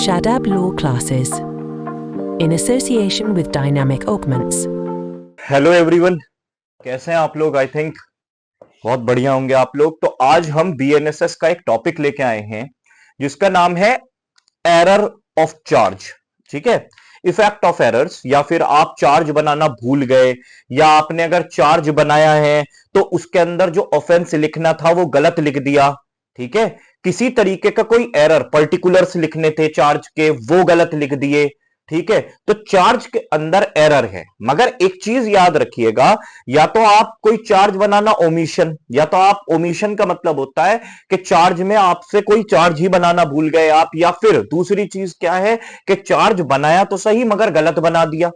Shadab Law Classes in association with Dynamic Augments. Hello everyone, कैसे हैं आप लोग? आई थिंक बहुत बढ़िया होंगे आप लोग। तो आज हम बीएनएसएस का एक टॉपिक लेके आए हैं जिसका नाम है एरर ऑफ चार्ज। ठीक है, इफेक्ट ऑफ एरर्स, या फिर आप चार्ज बनाना भूल गए, या आपने अगर चार्ज बनाया है तो उसके अंदर जो ऑफेंस लिखना था वो गलत लिख दिया। ठीक है, किसी तरीके का कोई एरर, पर्टिकुलर्स लिखने थे चार्ज के, वो गलत लिख दिए। ठीक है, तो चार्ज के अंदर एरर है। मगर एक चीज याद रखिएगा, या तो आप कोई चार्ज बनाना ओमिशन, या तो आप ओमिशन का मतलब होता है कि चार्ज में आपसे कोई चार्ज ही बनाना भूल गए आप, या फिर दूसरी चीज क्या है कि चार्ज बनाया तो सही मगर गलत बना दिया।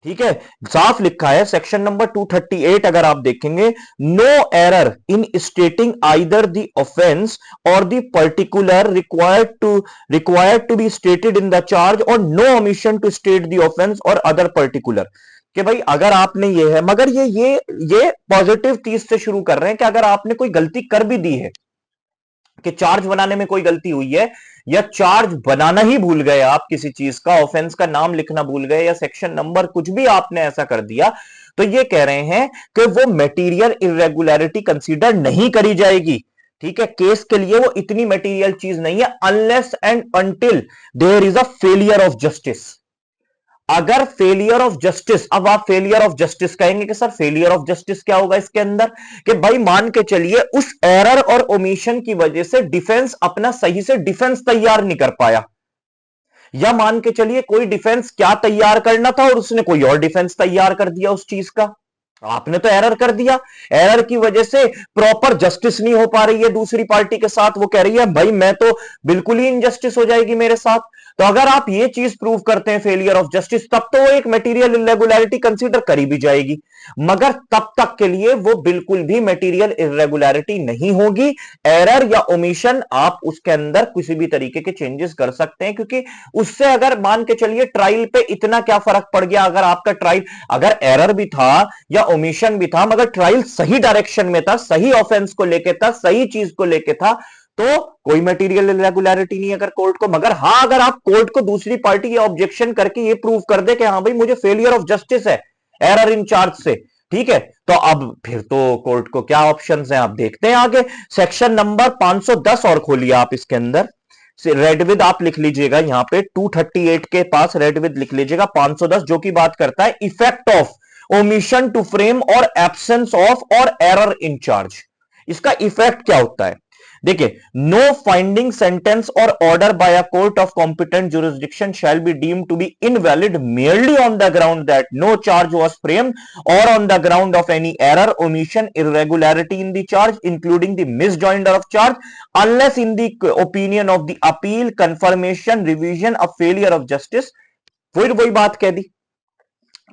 ठीक है, साफ लिखा है सेक्शन नंबर 238, अगर आप देखेंगे, no error in stating either the offence or the particular required to be stated in the charge, और no omission to state the offence or other particular. कि भाई अगर आपने ये है, मगर ये पॉजिटिव चीज से शुरू कर रहे हैं कि अगर आपने कोई गलती कर भी दी है, कि चार्ज बनाने में कोई गलती हुई है, या चार्ज बनाना ही भूल गए आप, किसी चीज का ऑफेंस का नाम लिखना भूल गए, या सेक्शन नंबर कुछ भी आपने ऐसा कर दिया, तो ये कह रहे हैं कि वो मटेरियल इरेगुलरिटी कंसीडर नहीं करी जाएगी। ठीक है, केस के लिए वो इतनी मटेरियल चीज नहीं है, unless and until there is a failure of justice. अगर फेलियर ऑफ जस्टिस, अब आप फेलियर ऑफ जस्टिस कहेंगे कि सर फेलियर ऑफ जस्टिस क्या होगा इसके अंदर? कि भाई मान के चलिए उस एरर और ओमिशन की वजह से डिफेंस अपना सही से डिफेंस तैयार नहीं कर पाया, या मान के चलिए कोई डिफेंस क्या तैयार करना था और उसने कोई और डिफेंस तैयार कर दिया उस चीज का। आपने तो एरर कर दिया, एरर की वजह से प्रॉपर जस्टिस नहीं हो पा रही है दूसरी पार्टी के साथ, वो कह रही है भाई मैं तो बिल्कुल ही इनजस्टिस हो जाएगी मेरे साथ। तो अगर आप ये चीज प्रूव करते हैं फेलियर ऑफ जस्टिस, तब तो वो एक मटेरियल इरेगुलरिटी कंसीडर करी भी जाएगी, मगर तब तक के लिए वो बिल्कुल भी मटेरियल इरेगुलरिटी नहीं होगी। एरर या ओमिशन आप उसके अंदर किसी भी तरीके के चेंजेस कर सकते हैं, क्योंकि उससे अगर मान के चलिए ट्रायल पे इतना क्या फर्क पड़ गया, अगर आपका ट्रायल, अगर एरर भी था या ओमिशन भी था मगर ट्रायल सही डायरेक्शन में था, सही ऑफेंस को लेके था, सही चीज को लेके था, तो कोई मटेरियल इरेगुलरिटी नहीं अगर कोर्ट को। मगर हां, अगर आप कोर्ट को दूसरी पार्टी ये ऑब्जेक्शन करके ये प्रूव कर दे कि हां भाई मुझे फेलियर ऑफ जस्टिस है एरर इन चार्ज से, ठीक है, तो अब फिर तो कोर्ट को क्या ऑप्शंस हैं आप देखते हैं आगे। सेक्शन नंबर 510 और खोलिए आप, इसके अंदर रेड विद आप लिख लीजिएगा, यहां पे 238 के पास रेड विद लिख लीजिएगा 510, जो की बात करता है effect of omission to frame और एब्सेंस ऑफ और एरर इन चार्ज। इसका इफेक्ट क्या होता है? देखिए, नो फाइंडिंग सेंटेंस और order by a court of competent jurisdiction shall be deemed to be invalid merely on the ground that no charge was framed or on the ground of any error, omission, irregularity in the charge, including the misjoinder of charge, unless in the opinion of the appeal, confirmation, revision, a failure of justice। फिर वही बात कह दी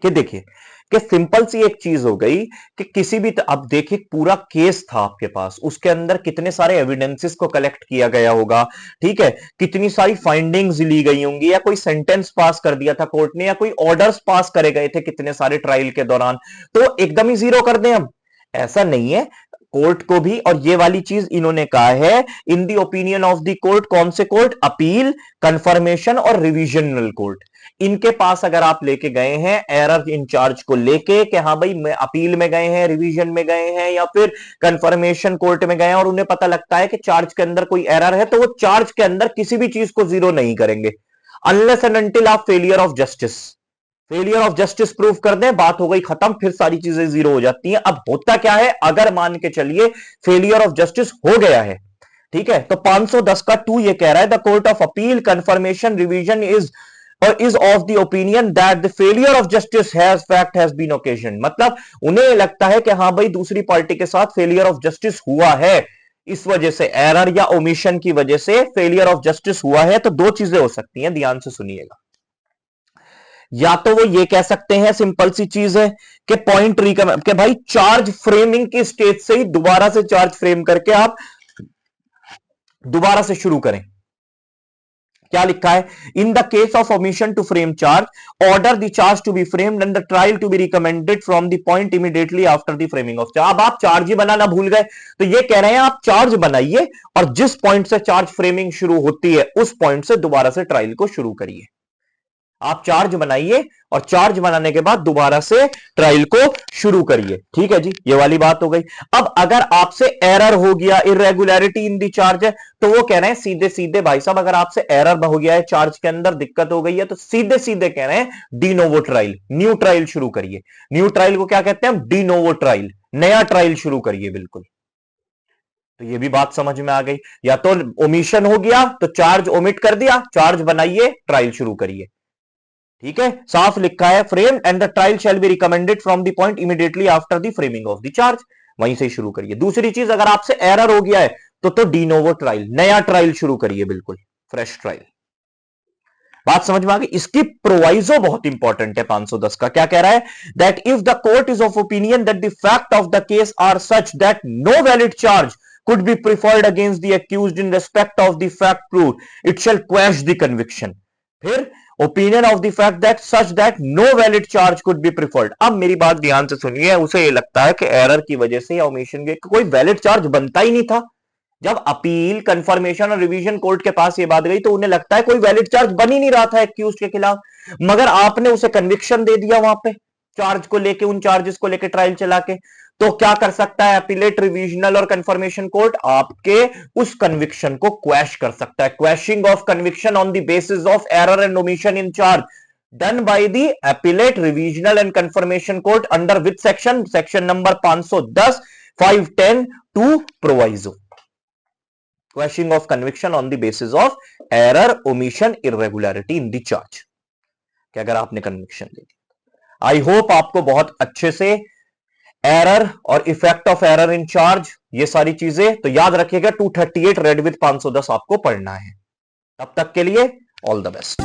कि देखिए कि simple सी एक चीज हो गई कि किसी भी, अब देखिए पूरा केस था आपके पास, उसके अंदर कितने सारे एविडेंसेस को कलेक्ट किया गया होगा, ठीक है, कितनी सारी फाइंडिंग्स ली गई होंगी, या कोई सेंटेंस पास कर दिया था कोर्ट ने, या कोई ऑर्डर्स पास करे गए थे कितने सारे ट्रायल के दौरान, तो एकदम ही जीरो कर दें हम? ऐसा नहीं है, कोर्ट को भी, और ये वाली चीज इन्होंने कहा है, in the opinion of the court, कौन से कोर्ट? अपील, कंफर्मेशन और रिविजनल कोर्ट। इनके पास अगर आप लेके गए हैं एरर इन चार्ज को लेके कि हाँ भाई मैं अपील में गए हैं, रिवीजन में गए हैं, या फिर कंफर्मेशन कोर्ट में गए हैं, और उन्हें पता लगता है कि चार्ज के अंदर कोई एरर है, तो वो चार्ज के अंदर किसी भी चीज को जीरो नहीं करेंगे अनलेस एंड अनटिल आप failure of justice, failure of justice proof कर दें, बात हो गई खत्म, फिर सारी चीजें जीरो हो जाती हैं। अब होता क्या है, अगर मान के चलिए फेलियर ऑफ जस्टिस हो गया है, ठीक है, तो 510 का 2 ये कह रहा है, the court of appeal, confirmation, revision is of the opinion that the failure of justice has been occasioned। मतलब उन्हें लगता है कि हां भाई दूसरी पार्टी के साथ फेलियर ऑफ जस्टिस हुआ है, इस वजह से एरर या ओमिशन की वजह से फेलियर ऑफ जस्टिस हुआ है। तो दो चीजें हो सकती हैं, ध्यान से सुनिएगा, या तो वो ये कह सकते हैं, सिंपल सी चीज है कि पॉइंट रिकमेंड कि भाई चार्ज फ्रेमिंग की स्टेज से ही दोबारा से चार्ज फ्रेम करके आप दोबारा से शुरू करें, क्या लिखा है? In the case of omission to frame charge, order the charge to be framed and the trial to be recommended from the point immediately after the framing of charge. अब आप चार्ज ही बनाना भूल गए, तो ये कह रहे हैं आप चार्ज बनाइए और जिस पॉइंट से चार्ज फ्रेमिंग शुरू होती है उस पॉइंट से दोबारा से ट्रायल को शुरू करिए। आप चार्ज बनाइए और चार्ज बनाने के बाद दोबारा से ट्रायल को शुरू करिए। ठीक है जी, ये वाली बात हो गई। अब अगर आपसे एरर हो गया, इरेगुलरिटी इन दी चार्ज है, तो वो कह रहे हैं सीधे सीधे भाई साहब, अगर आपसे एरर हो गया है, चार्ज के अंदर दिक्कत हो गई है, तो सीधे सीधे कह रहे हैं de novo trial, new trial शुरू करिए। न्यू ट्रायल को क्या कहते हैं? डी नोवो ट्रायल, नया ट्रायल शुरू करिए। बिल्कुल, तो ये भी बात समझ में आ गई। या तो ओमिशन हो गया तो चार्ज ओमिट कर दिया, चार्ज बनाइए, ट्रायल शुरू करिए। ठीक है, साफ लिखा है, frame and the trial shall be recommended from the point immediately after the framing of the charge, वहीं से शुरू करिए। दूसरी चीज, अगर आपसे एरर हो गया है तो डी नोवो ट्रायल, नया ट्रायल शुरू करिए, बिल्कुल फ्रेश ट्रायल। बात समझ में आ गई। इसकी प्रोवाइजो बहुत इंपॉर्टेंट है 510 का। क्या कह रहा है? That if the court is of opinion that the fact of the case are such that no valid charge could be preferred against the accused in respect of the fact proved, it shall quash the conviction. फिर opinion of the fact that such that no valid charge could be preferred. अब मेरी बात ध्यान से सुनिए, उसे ये लगता है कि एरर की वजह से या ओमिशन के कोई वैलिड चार्ज बनता ही नहीं था। जब अपील, कंफर्मेशन और रिवीजन कोर्ट के पास ये बात गई तो उन्हें लगता है कोई वैलिड चार्ज बन ही नहीं रहा था एक्यूज्ड के खिलाफ, मगर आपने उसे कन्विक्शन दे दिया वहां पे चार्ज को लेके, उन चार्जेस को लेके ट्रायल चला के। तो क्या कर सकता है अपीलेट, रिवीजनल और कंफर्मेशन कोर्ट? आपके उस कन्विक्शन को क्वैश कर सकता है। Quashing of conviction on the basis of error and omission in charge done by the appellate, revisional and confirmation court under which section? Section number 510 510 to proviso. Quashing of conviction on the basis of error, omission, irregularity in the charge, कि अगर आपने conviction they the. I hope आपको बहुत अच्छे से error और effect of error in charge, ये सारी चीजें तो याद रखिएगा। 238 रेड विथ 510 आपको पढ़ना है। तब तक के लिए ऑल द बेस्ट।